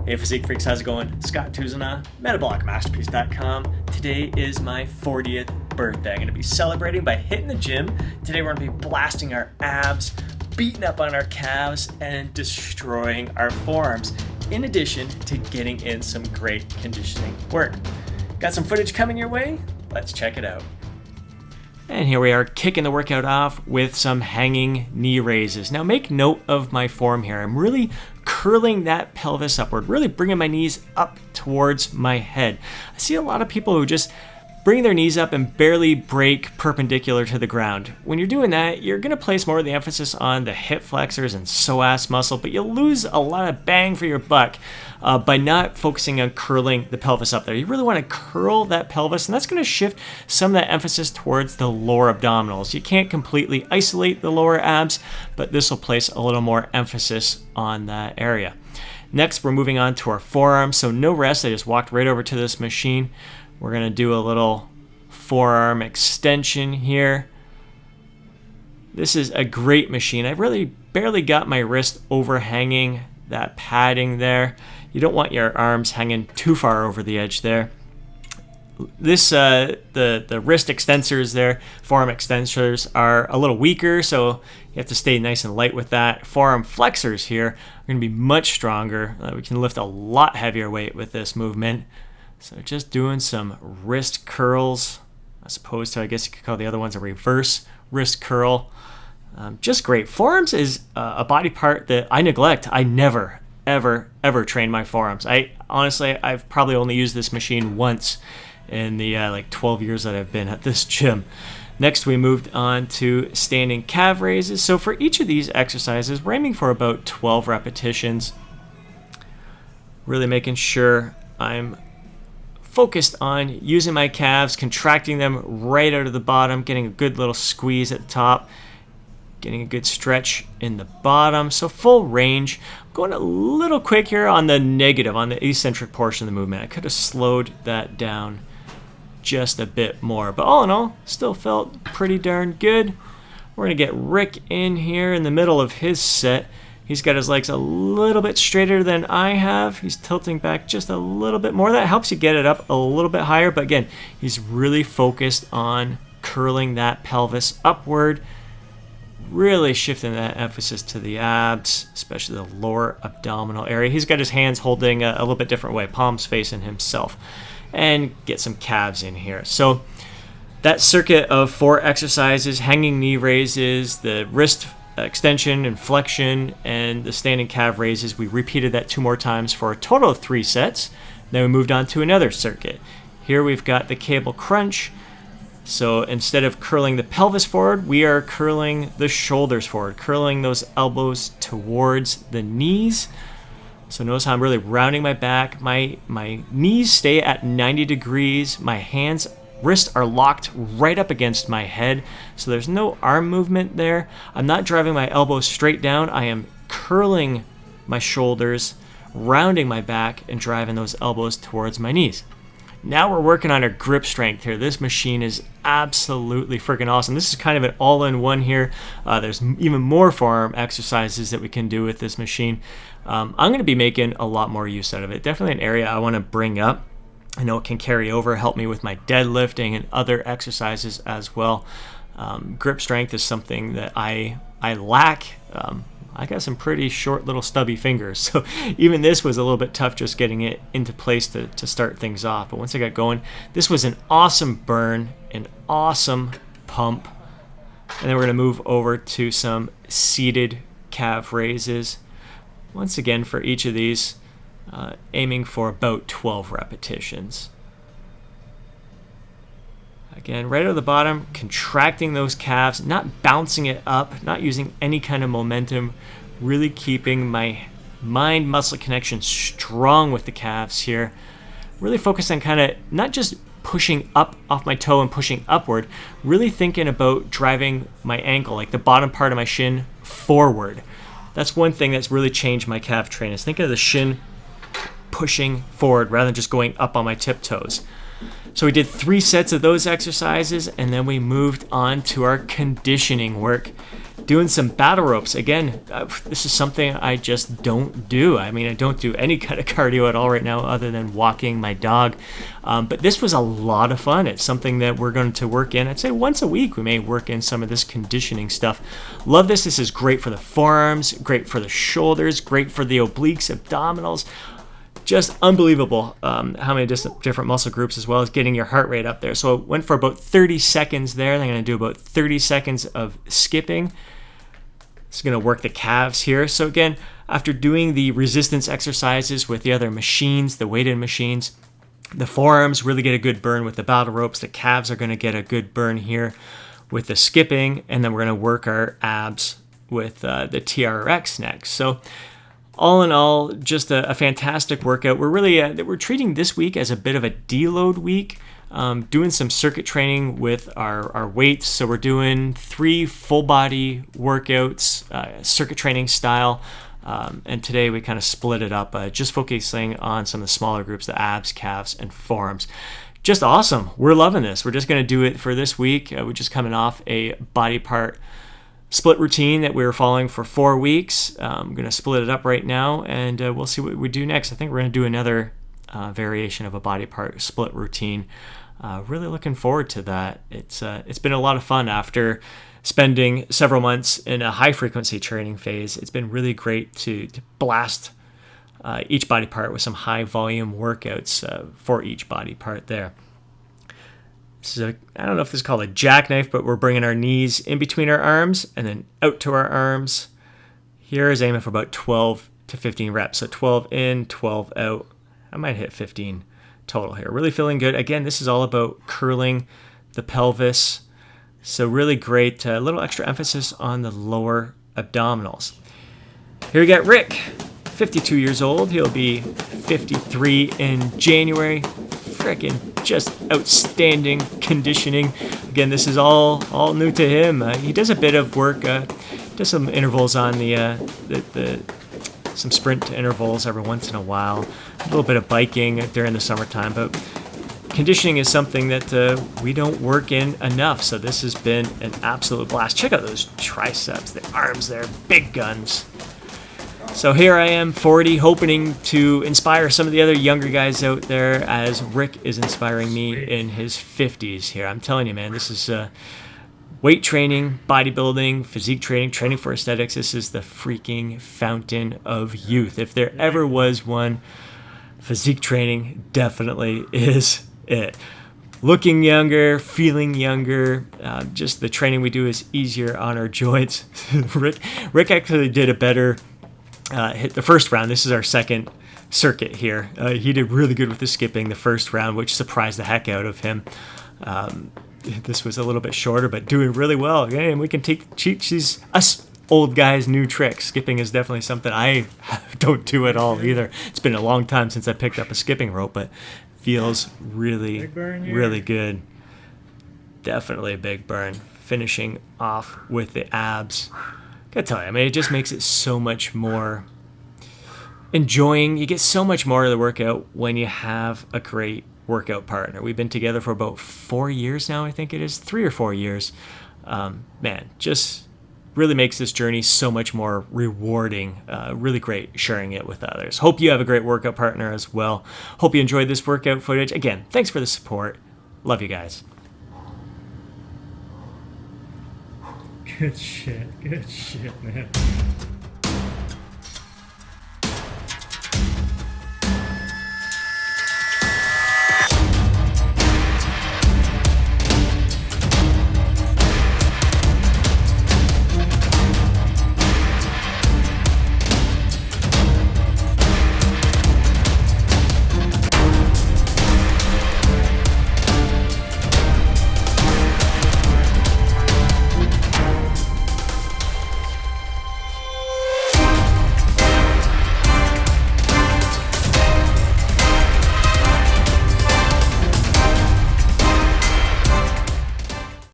Hey Physique Freaks, how's it going? Scott Tuzana, MetabolicMasterpiece.com. Today is my 40th birthday. I'm going to be celebrating by hitting the gym. Today we're going to be blasting our abs, beating up on our calves, and destroying our forearms, in addition to getting in some great conditioning work. Got some footage coming your way? Let's check it out. And here we are, kicking the workout off with some hanging knee raises. Now make note of my form here. I'm really curling that pelvis upward, really bringing my knees up towards my head. I see a lot of people who just bring their knees up and barely break perpendicular to the ground. When you're doing that, you're going to place more of the emphasis on the hip flexors and psoas muscle, but you'll lose a lot of bang for your buck by not focusing on curling the pelvis up there. You really want to curl that pelvis, and that's going to shift some of that emphasis towards the lower abdominals. You can't completely isolate the lower abs, but this will place a little more emphasis on that area. Next, we're moving on to our forearms. So no rest. I just walked right over to this machine. We're going to do a little forearm extension here. This is a great machine. I really barely got my wrist overhanging that padding there. You don't want your arms hanging too far over the edge there. This the wrist extensors there, forearm extensors, are a little weaker, so you have to stay nice and light with that. Forearm flexors here are going to be much stronger. We can lift a lot heavier weight with this movement. So just doing some wrist curls, as opposed to, I guess you could call the other ones a reverse wrist curl. Just great. Forearms is a body part that I neglect. I never, ever train my forearms. I've probably only used this machine once in the 12 years that I've been at this gym. Next, we moved on to standing calf raises. So for each of these exercises, we're aiming for about 12 repetitions. Really making sure I'm focused on using my calves, contracting them right out of the bottom, getting a good little squeeze at the top, getting a good stretch in the bottom. So full range. I'm going a little quick here on the negative, on the eccentric portion of the movement. I could have slowed that down just a bit more, but all in all, still felt pretty darn good. We're going to get Rick in here in the middle of his set. He's got his legs a little bit straighter than I have. He's tilting back just a little bit more. That helps you get it up a little bit higher. But again, he's really focused on curling that pelvis upward, really shifting that emphasis to the abs, especially the lower abdominal area. He's got his hands holding a little bit different way, palms facing himself. And get some calves in here. So that circuit of 4 exercises, hanging knee raises, the wrist extension and flexion, and the standing calf raises. We repeated that 2 more times for a total of 3 sets. Then we moved on to another circuit. Here we've got the cable crunch. So instead of curling the pelvis forward, we are curling the shoulders forward, curling those elbows towards the knees. So notice how I'm really rounding my back. My knees stay at 90 degrees. My wrists are locked right up against my head, so there's no arm movement there. I'm not driving my elbows straight down. I am curling my shoulders, rounding my back, and driving those elbows towards my knees. Now we're working on our grip strength here. This machine is absolutely freaking awesome. This is kind of an all-in-one here. There's even more forearm exercises that we can do with this machine. I'm going to be making a lot more use out of it. Definitely an area I want to bring up. I know it can carry over, help me with my deadlifting and other exercises as well. Grip strength is something that I lack. I got some pretty short little stubby fingers, so even this was a little bit tough just getting it into place to start things off. But once I got going, this was an awesome burn, an awesome pump. And then we're going to move over to some seated calf raises. Once again, for each of these, aiming for about 12 repetitions. Again, right out of the bottom, contracting those calves, not bouncing it up, not using any kind of momentum, really keeping my mind-muscle connection strong with the calves here. Really focused on kind of not just pushing up off my toe and pushing upward, really thinking about driving my ankle, like the bottom part of my shin, forward. That's one thing that's really changed my calf training, is thinking of the shin pushing forward rather than just going up on my tiptoes. So we did 3 sets of those exercises, and then we moved on to our conditioning work. doing some battle ropes. Again, this is something I just don't do. I mean, I don't do any kind of cardio at all right now other than walking my dog. But this was a lot of fun. It's something that we're going to work in. I'd say once a week we may work in some of this conditioning stuff. Love this. This is great for the forearms, great for the shoulders, great for the obliques, abdominals. Just unbelievable how many different muscle groups, as well as getting your heart rate up there. So it went for about 30 seconds there. I'm going to do about 30 seconds of skipping. It's going to work the calves here. So again, after doing the resistance exercises with the other machines, the weighted machines, the forearms really get a good burn with the battle ropes. The calves are going to get a good burn here with the skipping. And then we're going to work our abs with the TRX next. So all in all, just a fantastic workout. We're treating this week as a bit of a deload week, doing some circuit training with our weights. So we're doing 3 full body workouts, circuit training style. And today we kind of split it up, just focusing on some of the smaller groups, the abs, calves, and forearms. Just awesome. We're loving this. We're just going to do it for this week. We're just coming off a body part split routine that we were following for 4 weeks. I'm going to split it up right now, and we'll see what we do next. I think we're going to do another variation of a body part split routine. Really looking forward to that. It's been a lot of fun after spending several months in a high frequency training phase. It's been really great to blast each body part with some high volume workouts for each body part there. This is I don't know if this is called a jackknife, but we're bringing our knees in between our arms and then out to our arms. Here is aiming for about 12 to 15 reps. So 12 in, 12 out. I might hit 15 total here. Really feeling good. Again, this is all about curling the pelvis. So really great. A little extra emphasis on the lower abdominals. Here we got Rick, 52 years old. He'll be 53 in January. Frickin' just outstanding conditioning. Again, this is all new to him. He does a bit of work, does some intervals on some sprint intervals every once in a while. A little bit of biking during the summertime, but conditioning is something that we don't work in enough. So this has been an absolute blast. Check out those triceps, the arms there, big guns. So here I am, 40, hoping to inspire some of the other younger guys out there as Rick is inspiring me in his 50s here. I'm telling you, man, this is weight training, bodybuilding, physique training, training for aesthetics. This is the freaking fountain of youth. If there ever was one, physique training definitely is it. Looking younger, feeling younger, just the training we do is easier on our joints. Rick actually did a better hit the first round. This is our second circuit here. He did really good with the skipping the first round, which surprised the heck out of him. This was a little bit shorter, but doing really well. And we can teach us old guys new tricks. Skipping is definitely something I don't do at all either. It's been a long time since I picked up a skipping rope, but feels really, really good. Definitely a big burn. Finishing off with the abs. Gotta tell you, I mean, it just makes it so much more enjoying. You get so much more of the workout when you have a great workout partner. We've been together for about 4 years now, I think it is, 3 or 4 years. Man, just really makes this journey so much more rewarding. Really great sharing it with others. Hope you have a great workout partner as well. Hope you enjoyed this workout footage. Again, thanks for the support. Love you guys. Good shit, man.